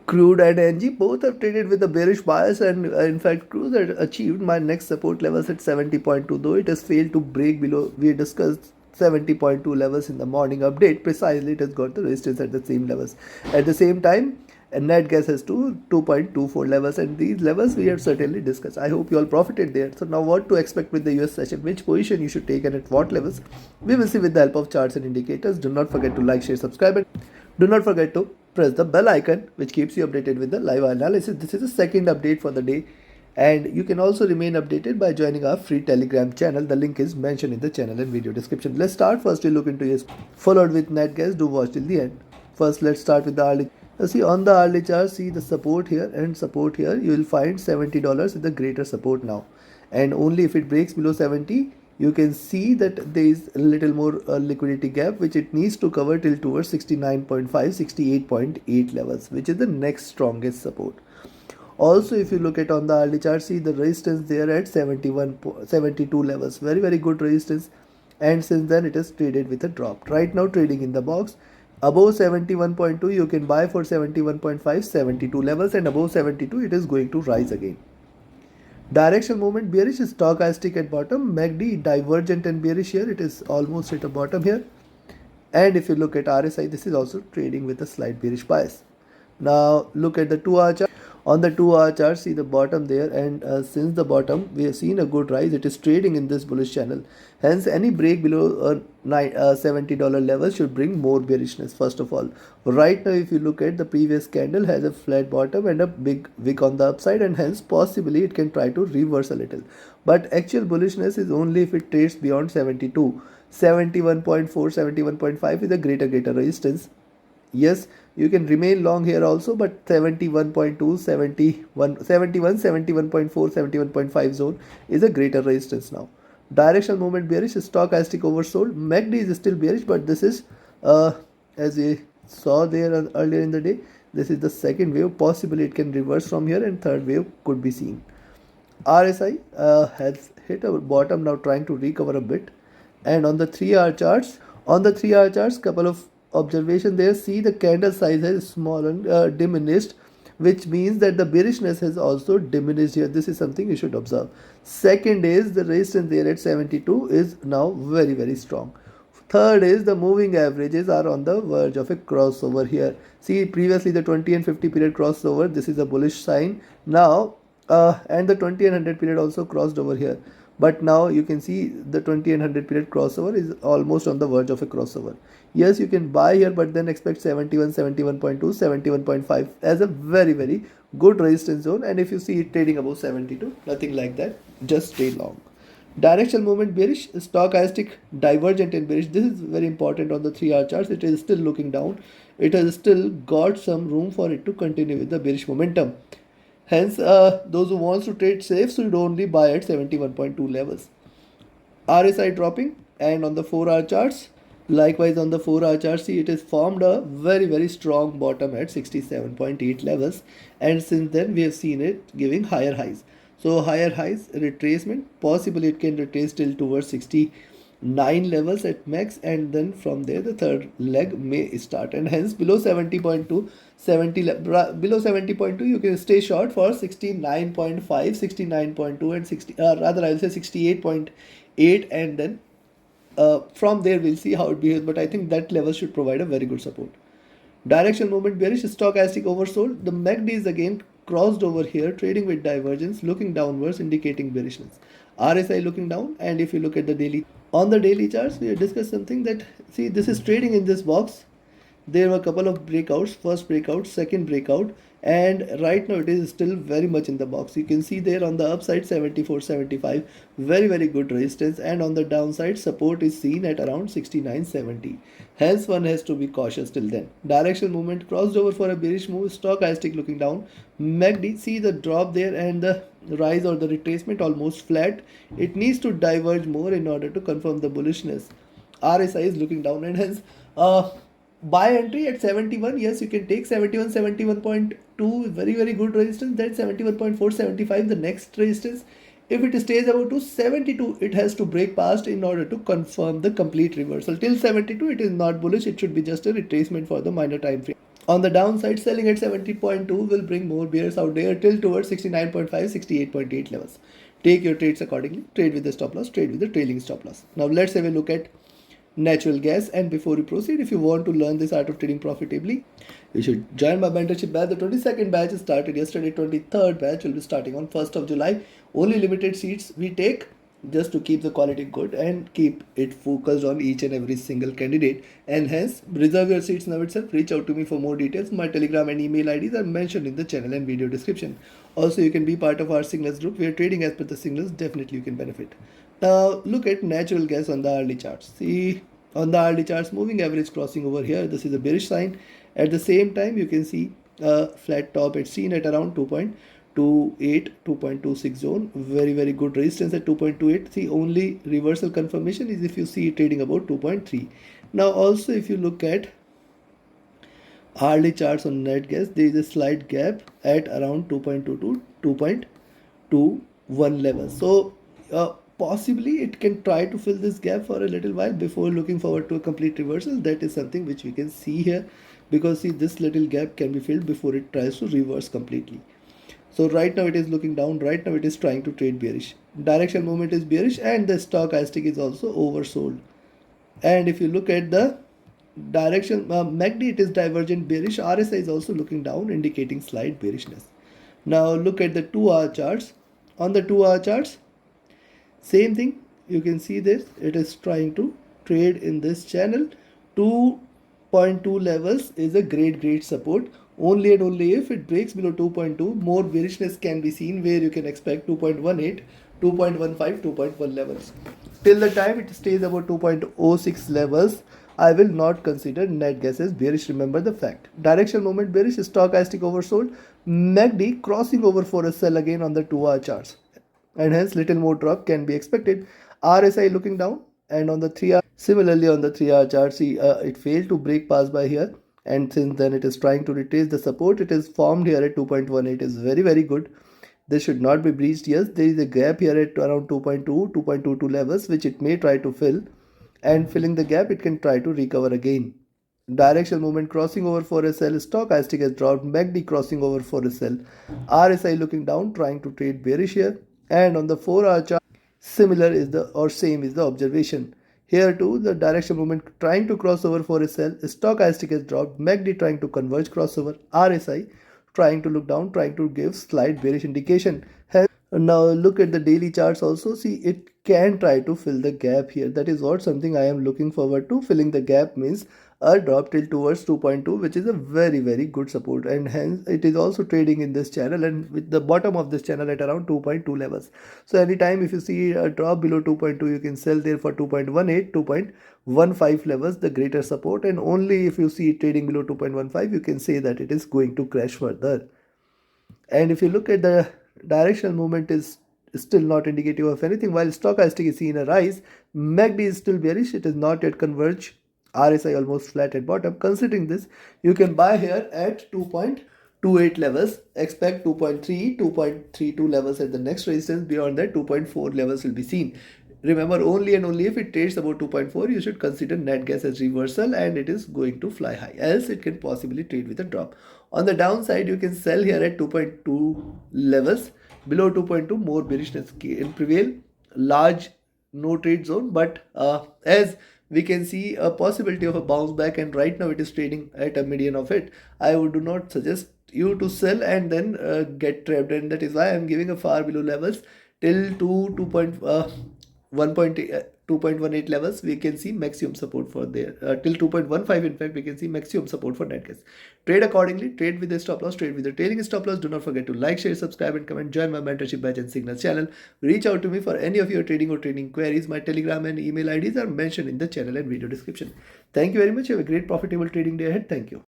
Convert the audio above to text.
Crude and NG both have traded with a bearish bias, and in fact Crude had achieved my next support levels at 70.2, though it has failed to break below. We discussed 70.2 levels in the morning update. Precisely, it has got the resistance at the same levels. At the same time, net gas has to 2.24 levels, and these levels we have certainly discussed. I hope you all profited there. So now what to expect with the US session, which position you should take and at what levels, we will see with the help of charts and indicators. Do not forget to like, share, subscribe, and do not forget to press the bell icon which keeps you updated with the live analysis. This is the second update for the day, and you can also remain updated by joining our free Telegram channel. The link is mentioned in the channel and video description. Let's start. First we look into yes, followed with net gas. Do watch till the end. First let's start with the hourly. See on the hourly chart, see the support here and support here. You will find $70 is the greater support now, and only if it breaks below 70, you can see that there is a little more liquidity gap which it needs to cover till towards 69.5 68.8 levels, which is the next strongest support. Also, if you look at on the hourly chart, see the resistance there at 72 levels, very good resistance, and since then it has traded with a drop. Right now trading in the box above 71.2, you can buy for 71.5 72 levels, and above 72 it is going to rise again. Direction movement bearish, stochastic at bottom, MACD divergent and bearish here, it is almost at the bottom here. And if you look at RSI, this is also trading with a slight bearish bias. Now look at the 2-hour chart. On the 2-hour chart, see the bottom there, and since the bottom we have seen a good rise. It is trading in this bullish channel. Hence any break below $70 level should bring more bearishness. First of all, right now if you look at the previous candle, has a flat bottom and a big wick on the upside, and hence possibly it can try to reverse a little, but actual bullishness is only if it trades beyond 72. 71.4 71.5 is a greater resistance. Yes, you can remain long here also, but 71.2 71 71.4 71.5 zone is a greater resistance now. Directional movement bearish, stochastic oversold, MACD is still bearish, but this is as we saw there earlier in the day, this is the second wave. Possibly it can reverse from here, and third wave could be seen. RSI has hit a bottom, now trying to recover a bit. And on the 3-hour charts, couple of observation there. See the candle size has smaller, diminished, which means that the bearishness has also diminished here. This is something you should observe. Second is the resistance there at 72 is now very strong. Third is the moving averages are on the verge of a crossover here. See previously the 20 and 50 period crossover. This is a bullish sign now, and the 20 and 100 period also crossed over here. But now you can see the 20 and 100 period crossover is almost on the verge of a crossover. Yes, you can buy here, but then expect 71 71.2 71.5 as a very good resistance zone. And if you see it trading above 72, nothing like that, just stay long. Directional movement bearish, stochastic divergent and bearish. This is very important on the 3-hour charts. It is still looking down. It has still got some room for it to continue with the bearish momentum. Hence, those who wants to trade safe should only buy at 71.2 levels. RSI dropping, and on the 4-hour charts, likewise on the 4-hour chart, see it has formed a very strong bottom at 67.8 levels, and since then we have seen it giving higher highs. So higher highs, retracement, possibly it can retrace till towards 69 levels at max, and then from there the third leg may start, and hence below 70.2 below 70.2 you can stay short for 69.5 69.2 and 60 rather I will say 68.8, and then from there we'll see how it behaves, but I think that level should provide a very good support. Direction movement bearish, stochastic oversold. The MACD is again crossed over here, trading with divergence, looking downwards, indicating bearishness. RSI looking down, and if you look at the daily, on the daily charts, we have discussed something that, see, this is trading in this box. There were a couple of breakouts, first breakout, second breakout, and right now it is still very much in the box. You can see there on the upside 74 75, very good resistance, and on the downside support is seen at around 69 70. Hence one has to be cautious till then. Directional movement crossed over for a bearish move, stochastic looking down. MACD, see the drop there and the rise or the retracement almost flat. It needs to diverge more in order to confirm the bullishness. RSI is looking down, and hence buy entry at 71. Yes, you can take 71 71.2, very good resistance. Then 71.4 75, the next resistance. If it stays above to 72, it has to break past in order to confirm the complete reversal. Till 72 it is not bullish, it should be just a retracement for the minor time frame. On the downside, selling at 70.2 will bring more bears out there till towards 69.5, 68.8 levels. Take your trades accordingly. Trade with the stop loss, trade with the trailing stop loss. Now let's have a look at natural gas. And before we proceed, if you want to learn this art of trading profitably, you should join my mentorship batch. The 22nd batch started yesterday. 23rd batch will be starting on 1st of July. Only limited seats we take, just to keep the quality good and keep it focused on each and every single candidate, and hence reserve your seats now itself. Reach out to me for more details. My telegram and email IDs are mentioned in the channel and video description. Also, you can be part of our signals group where trading as per the signals, definitely you can benefit. Now look at natural gas on the hourly charts. See, on the hourly charts, moving average crossing over here, this is a bearish sign. At the same time, you can see a flat top it's seen at around 2.28, 2.26 zone. Very good resistance at 2.28. The only reversal confirmation is if you see it trading about 2.3. Now also, if you look at hourly charts on net gas, there is a slight gap at around 2.2 to 2.21 level. So possibly it can try to fill this gap for a little while before looking forward to a complete reversal. That is something which we can see here, because see, this little gap can be filled before it tries to reverse completely. So right now it is looking down. Right now it is trying to trade bearish. Directional movement is bearish, and the stochastic is also oversold. And if you look at the direction, MACD, it is divergent bearish. RSI is also looking down, indicating slight bearishness. Now look at the 2-hour charts. On the 2-hour charts, same thing. You can see this. It is trying to trade in this channel. 2.2 levels is a great support. Only and only if it breaks below 2.2, more bearishness can be seen, where you can expect 2.18, 2.15, 2.1 levels. Till the time it stays about 2.06 levels, I will not consider net gas as bearish. Remember the fact. Directional movement bearish, stochastic oversold, MACD crossing over for a sell again on the 2-hour charts, and hence little more drop can be expected. RSI looking down, and on the 3-hour, similarly on the 3-hour chart, see it failed to break pass by here, and since then it is trying to retrace the support. It is formed here at 2.18 is very good. This should not be breached. Yes, there is a gap here at around 2.2, 2.22 levels, which it may try to fill, and filling the gap it can try to recover again. Directional movement crossing over for a sell, stochastic has dropped, MACD crossing over for a sell, RSI looking down, trying to trade bearish here. And on the 4-hour chart, similar is the, or same is the observation. Here too, the directional movement trying to cross over for a sell, stochastic has dropped, MACD trying to converge crossover, RSI trying to look down, trying to give slight bearish indication. Now look at the daily charts also. See, it can try to fill the gap here. That is what something I am looking forward to. Filling the gap means a drop till towards 2.2, which is a very good support, and hence it is also trading in this channel and with the bottom of this channel at around 2.2 levels. So anytime if you see a drop below 2.2, you can sell there for 2.18, 2.15 levels, the greater support, and only if you see it trading below 2.15, you can say that it is going to crash further. And if you look at the directional movement is still not indicative of anything. While stochastic is seeing a rise, MACD is still bearish. It is not yet converged. RSI almost flat at bottom. Considering this, you can buy here at 2.28 levels. Expect 2.3, 2.32 levels at the next resistance. Beyond that, 2.4 levels will be seen. Remember, only and only if it trades about 2.4, you should consider net gas as reversal and it is going to fly high. Else, it can possibly trade with a drop. On the downside, you can sell here at 2.2 levels. Below 2.2, more bearishness can prevail. Large no trade zone, but as we can see a possibility of a bounce back, and right now it is trading at a median of it. I would do not suggest you to sell and then get trapped, and that is why I am giving a far below levels till 2.18 levels. We can see maximum support for there till 2.15. In fact, we can see maximum support for net gas. Trade accordingly. Trade with the stop loss. Trade with the trailing stop loss. Do not forget to like, share, subscribe, and comment. Join my mentorship batch and signals channel. Reach out to me for any of your trading or training queries. My telegram and email IDs are mentioned in the channel and video description. Thank you very much. Have a great profitable trading day ahead. Thank you.